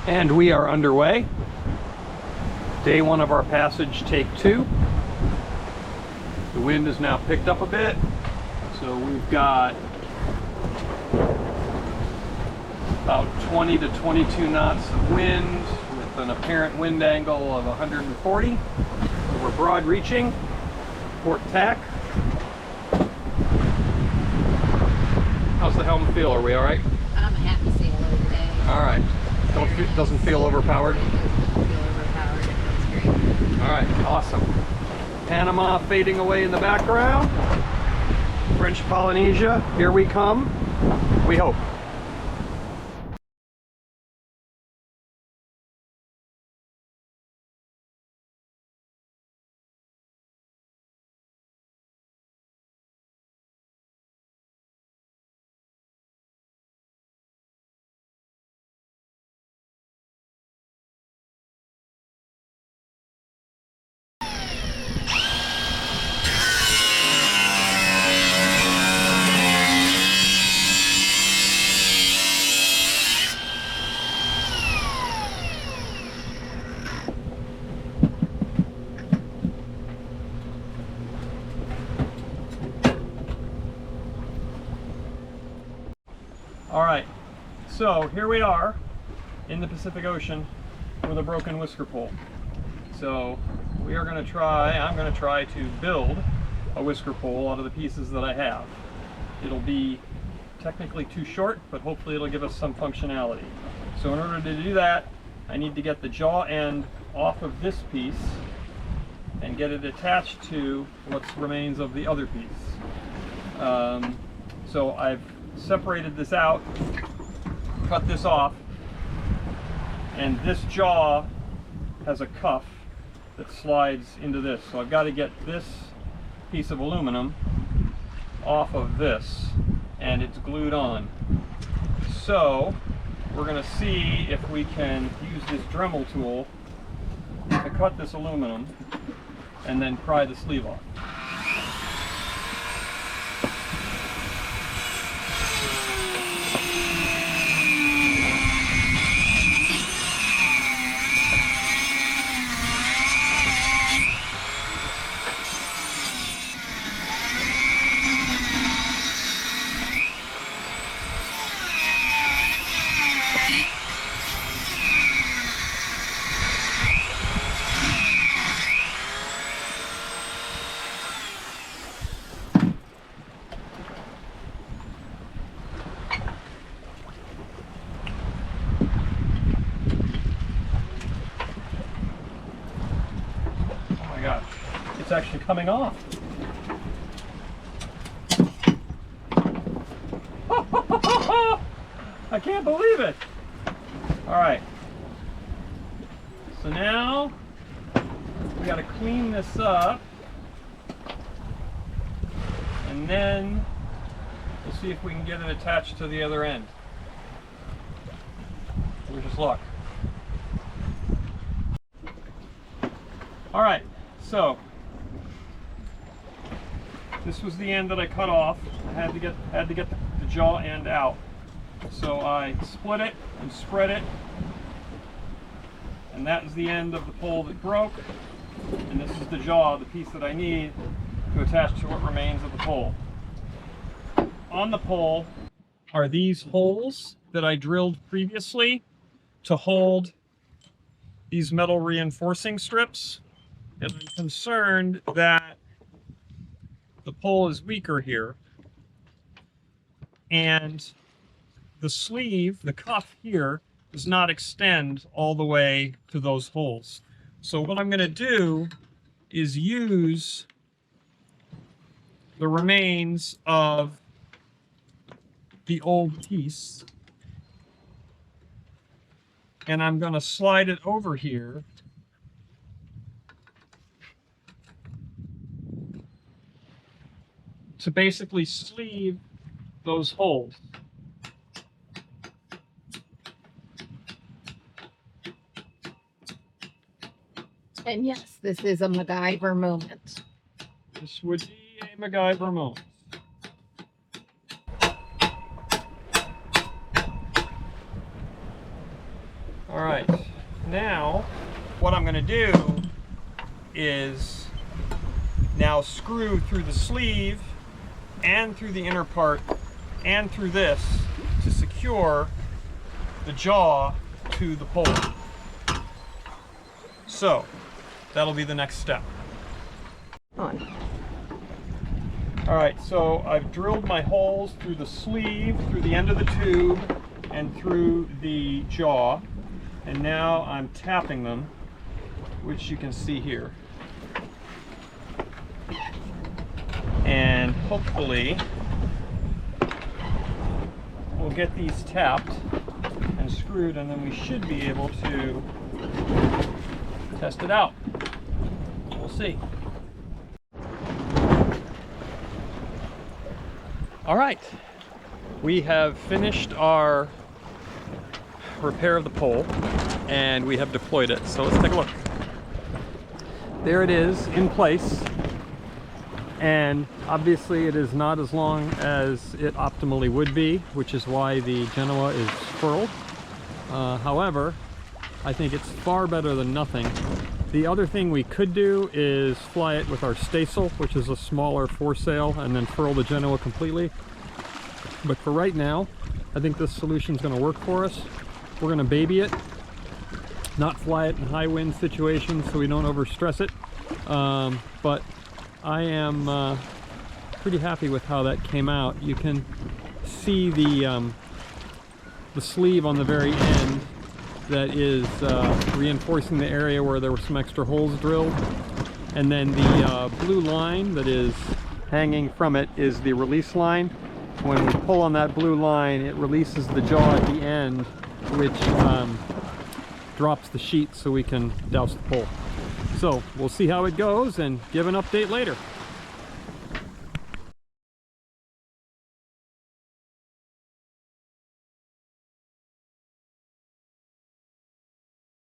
And we are underway. Day one of our passage, take 2. The wind has now picked up a bit, so we've got about 20 to 22 knots of wind with an apparent wind angle of 140. So we're broad reaching, port tack. How's the helm feel? Are we all right? I'm a happy sailor today. All right. Doesn't feel overpowered? It doesn't feel overpowered. It feels great. All right, awesome. Panama fading away in the background. French Polynesia, here we come. We hope. All right, so here we are in the Pacific Ocean with a broken whisker pole. So we are going to try, I'm going to try to build a whisker pole out of the pieces that I have. It'll be technically too short, but hopefully it'll give us some functionality. So in order to do that, I need to get the jaw end off of this piece and get it attached to what remains of the other piece. So I've separated this out, cut this off, and this jaw has a cuff that slides into this. So I've got to get this piece of aluminum off of this, and it's glued on. So we're going to see if we can use this Dremel tool to cut this aluminum and then pry the sleeve off. It's actually coming off. I can't believe it. All right. So now we got to clean this up, and then we'll see if we can get it attached to the other end. Wish us luck. All right. So this was the end that I cut off. I had to get the jaw end out. So I split it and spread it, and that is the end of the pole that broke. And this is the jaw, the piece that I need to attach to what remains of the pole. On the pole are these holes that I drilled previously to hold these metal reinforcing strips. And I'm concerned that the pole is weaker here, and the sleeve, the cuff here, does not extend all the way to those holes. So what I'm going to do is use the remains of the old piece, and I'm going to slide it over here to basically sleeve those holes. And yes, this is a MacGyver moment. This would be a MacGyver moment. All All right, now what I'm going to do is now screw through the sleeve and through the inner part and through this to secure the jaw to the pole. So that'll be the next step. On. All right, so I've drilled my holes through the sleeve, through the end of the tube, and through the jaw, and now I'm tapping them, which you can see here. And hopefully we'll get these tapped and screwed, and then we should be able to test it out. We'll see. All right, we have finished our repair of the pole and we have deployed it. So let's take a look. There it is in place, and obviously it is not as long as it optimally would be, which is why the Genoa is furled. However, I think it's far better than nothing. The other thing we could do is fly it with our staysail, which is a smaller foresail, and then furl the Genoa completely. But for right now, I think this solution is going to work for us. We're going to baby it, not fly it in high wind situations so we don't overstress it. But I am pretty happy with how that came out. You can see the sleeve on the very end that is reinforcing the area where there were some extra holes drilled, and then the blue line that is hanging from it is the release line. When we pull on that blue line, it releases the jaw at the end, which drops the sheet so we can douse the pole. So we'll see how it goes and give an update later.